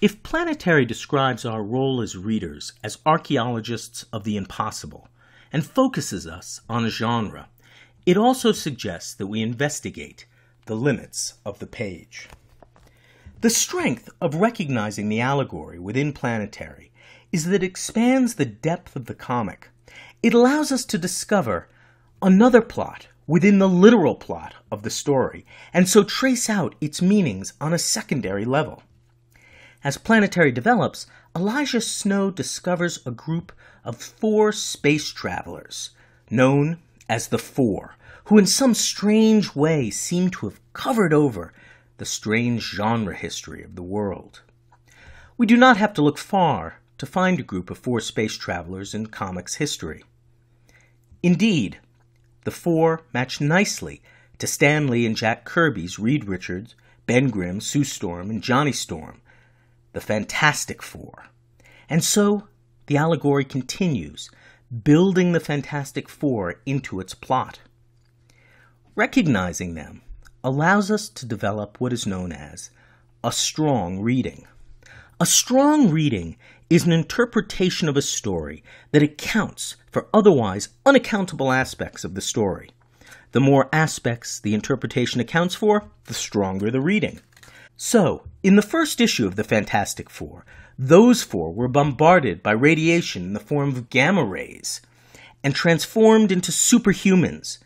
If Planetary describes our role as readers as archaeologists of the impossible and focuses us on a genre, it also suggests that we investigate the limits of the page. The strength of recognizing the allegory within Planetary is that it expands the depth of the comic. It allows us to discover another plot within the literal plot of the story, and so trace out its meanings on a secondary level. As Planetary develops, Elijah Snow discovers a group of 4 space travelers, known as the Four, who in some strange way seem to have covered over the strange genre history of the world. We do not have to look far to find a group of 4 space travelers in comics history. Indeed, the 4 match nicely to Stan Lee and Jack Kirby's Reed Richards, Ben Grimm, Sue Storm, and Johnny Storm, the Fantastic Four. And so the allegory continues, building the Fantastic Four into its plot. Recognizing them allows us to develop what is known as a strong reading. A strong reading is an interpretation of a story that accounts for otherwise unaccountable aspects of the story. The more aspects the interpretation accounts for, the stronger the reading. So, in the first issue of the Fantastic Four, those 4 were bombarded by radiation in the form of gamma rays and transformed into superhumans.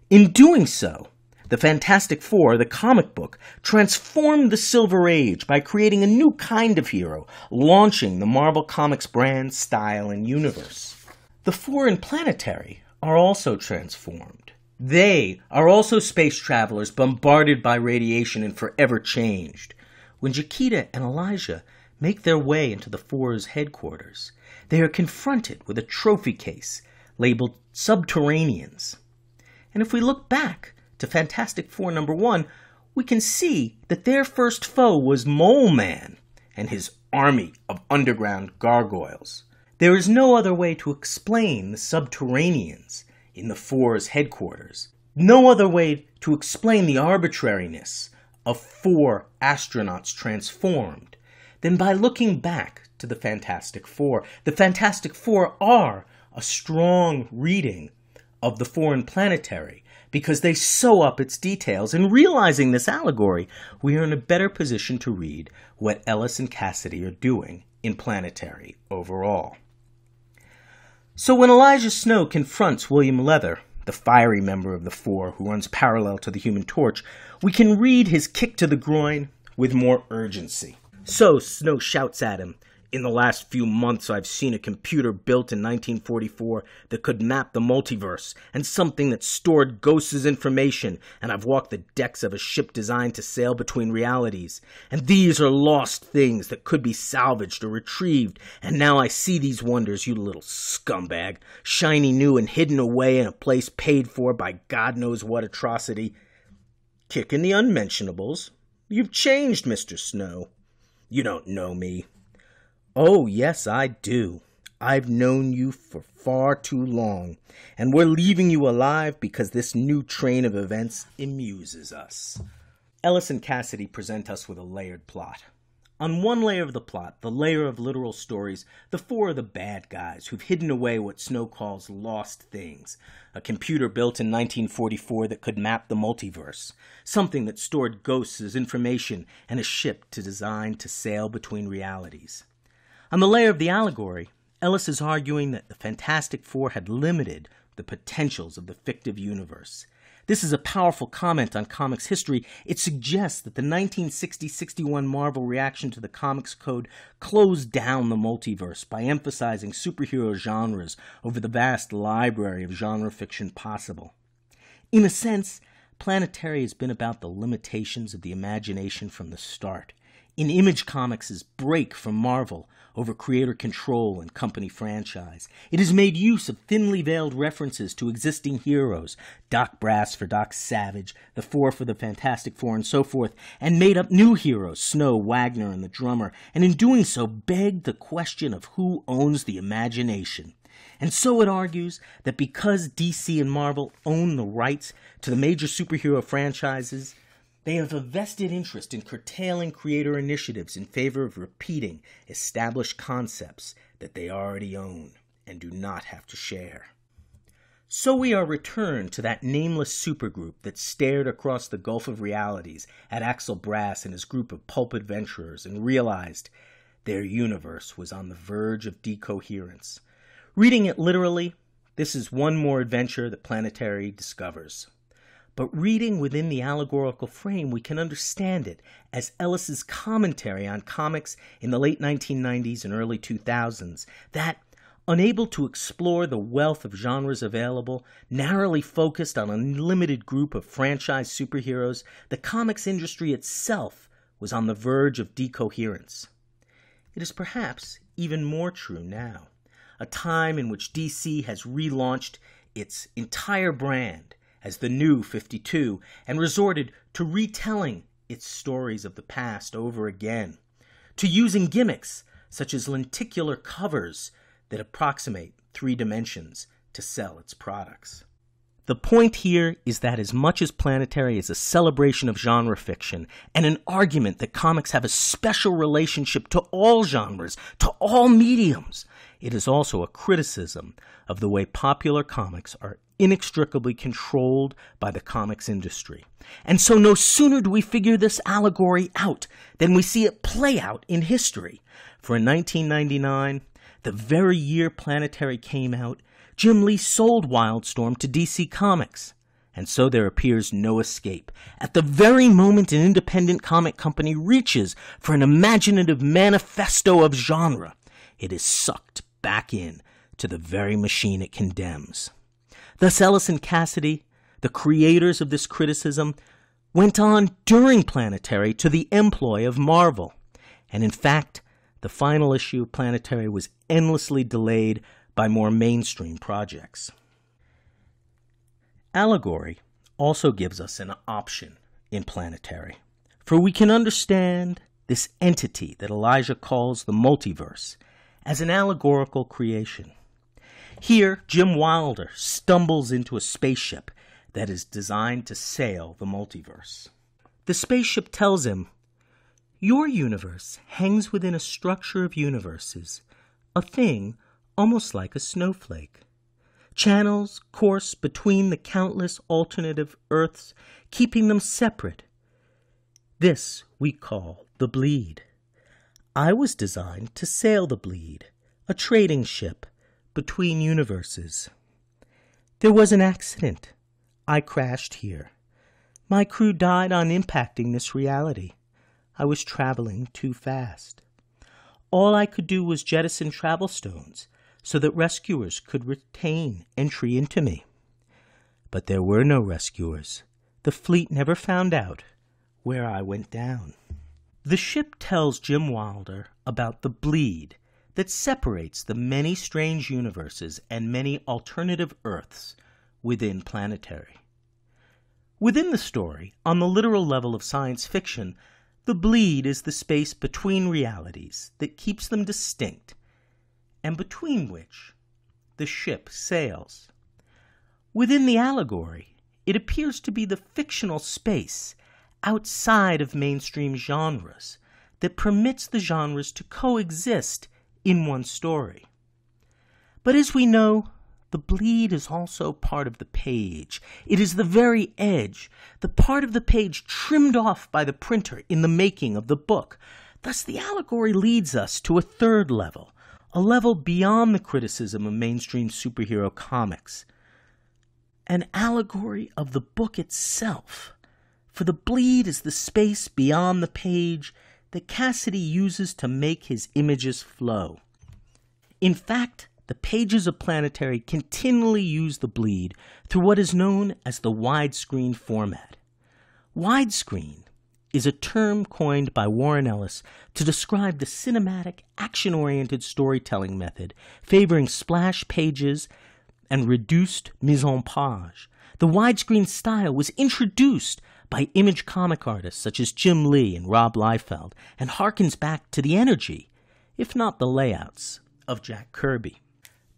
In doing so, the Fantastic Four, the comic book, transformed the Silver Age by creating a new kind of hero, launching the Marvel Comics brand, style, and universe. The 4 in Planetary are also transformed. They are also space travelers bombarded by radiation and forever changed. When Jaquita and Elijah make their way into the Four's headquarters, they are confronted with a trophy case labeled Subterraneans. And if we look back to Fantastic Four #1, we can see that their first foe was Mole Man and his army of underground gargoyles. There is no other way to explain the Subterraneans in the Four's headquarters. No other way to explain the arbitrariness of 4 astronauts transformed than by looking back to the Fantastic Four. The Fantastic Four are a strong reading of the 4 in Planetary, because they sew up its details. In realizing this allegory, we are in a better position to read what Ellis and Cassidy are doing in Planetary overall. So when Elijah Snow confronts William Leather, the fiery member of the Four who runs parallel to the Human Torch, we can read his kick to the groin with more urgency. So Snow shouts at him, "In the last few months I've seen a computer built in 1944 that could map the multiverse, and something that stored ghosts' information, and I've walked the decks of a ship designed to sail between realities. And these are lost things that could be salvaged or retrieved, and now I see these wonders, you little scumbag, shiny new and hidden away in a place paid for by God knows what atrocity. Kicking the unmentionables. You've changed, Mr. Snow. You don't know me." "Oh, yes, I do. I've known you for far too long, and we're leaving you alive because this new train of events amuses us." Ellis and Cassidy present us with a layered plot. On one layer of the plot, the layer of literal stories, the 4 are the bad guys who've hidden away what Snow calls lost things, a computer built in 1944 that could map the multiverse, something that stored ghosts as information, and a ship designed to sail between realities. On the layer of the allegory, Ellis is arguing that the Fantastic Four had limited the potentials of the fictive universe. This is a powerful comment on comics history. It suggests that the 1960-61 Marvel reaction to the Comics Code closed down the multiverse by emphasizing superhero genres over the vast library of genre fiction possible. In a sense, Planetary has been about the limitations of the imagination from the start. In Image Comics' break from Marvel over creator control and company franchise, it has made use of thinly veiled references to existing heroes, Doc Brass for Doc Savage, the Four for the Fantastic Four, and so forth, and made up new heroes, Snow, Wagner, and the Drummer, and in doing so begged the question of who owns the imagination. And so it argues that because DC and Marvel own the rights to the major superhero franchises, They have a vested interest in curtailing creator initiatives in favor of repeating established concepts that they already own and do not have to share. So we are returned to that nameless supergroup that stared across the gulf of realities at Axel Brass and his group of pulp adventurers and realized their universe was on the verge of decoherence. Reading it literally, this is one more adventure that Planetary discovers. But reading within the allegorical frame, we can understand it as Ellis's commentary on comics in the late 1990s and early 2000s that, unable to explore the wealth of genres available, narrowly focused on a limited group of franchise superheroes, the comics industry itself was on the verge of decoherence. It is perhaps even more true now, a time in which DC has relaunched its entire brand as the New 52 and resorted to retelling its stories of the past over again, to using gimmicks such as lenticular covers that approximate 3 dimensions to sell its products. The point here is that as much as Planetary is a celebration of genre fiction and an argument that comics have a special relationship to all genres, to all mediums, it is also a criticism of the way popular comics are inextricably controlled by the comics industry. And so no sooner do we figure this allegory out than we see it play out in history. For in 1999, the very year Planetary came out, Jim Lee sold Wildstorm to DC Comics. And so there appears no escape. At the very moment an independent comic company reaches for an imaginative manifesto of genre, it is sucked back in to the very machine it condemns. Thus Ellis and Cassidy, the creators of this criticism, went on during Planetary to the employ of Marvel. And in fact, the final issue of Planetary was endlessly delayed by more mainstream projects. Allegory also gives us an option in Planetary, for we can understand this entity that Elijah calls the multiverse as an allegorical creation. Here, Jim Wilder stumbles into a spaceship that is designed to sail the multiverse. The spaceship tells him, "Your universe hangs within a structure of universes, a thing almost like a snowflake. Channels course between the countless alternative Earths, keeping them separate. This we call the bleed. I was designed to sail the bleed, a trading ship between universes. There was an accident. I crashed here. My crew died on impacting this reality. I was traveling too fast. All I could do was jettison travel stones so that rescuers could retain entry into me. But there were no rescuers. The fleet never found out where I went down." The ship tells Jim Wilder about the bleed that separates the many strange universes and many alternative Earths within Planetary. Within the story, on the literal level of science fiction, the bleed is the space between realities that keeps them distinct, and between which the ship sails. Within the allegory, it appears to be the fictional space outside of mainstream genres that permits the genres to coexist in one story. But as we know, the bleed is also part of the page. It is the very edge, the part of the page trimmed off by the printer in the making of the book. Thus the allegory leads us to a third level, a level beyond the criticism of mainstream superhero comics. An allegory of the book itself. For the bleed is the space beyond the page that Cassidy uses to make his images flow. In fact, the pages of Planetary continually use the bleed through what is known as the widescreen format. Widescreen is a term coined by Warren Ellis to describe the cinematic, action-oriented storytelling method favoring splash pages and reduced mise-en-page. The widescreen style was introduced by image comic artists such as Jim Lee and Rob Liefeld, and harkens back to the energy, if not the layouts, of Jack Kirby.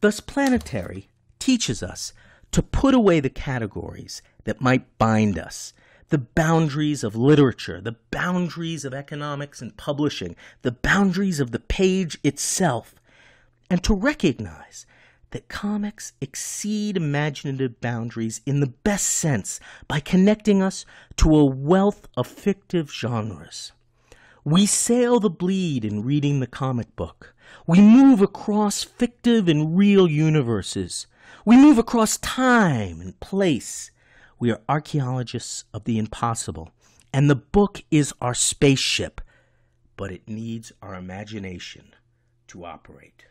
Thus Planetary teaches us to put away the categories that might bind us, the boundaries of literature, the boundaries of economics and publishing, the boundaries of the page itself, and to recognize that comics exceed imaginative boundaries in the best sense by connecting us to a wealth of fictive genres. We sail the bleed in reading the comic book. We move across fictive and real universes. We move across time and place. We are archaeologists of the impossible, and the book is our spaceship, but it needs our imagination to operate.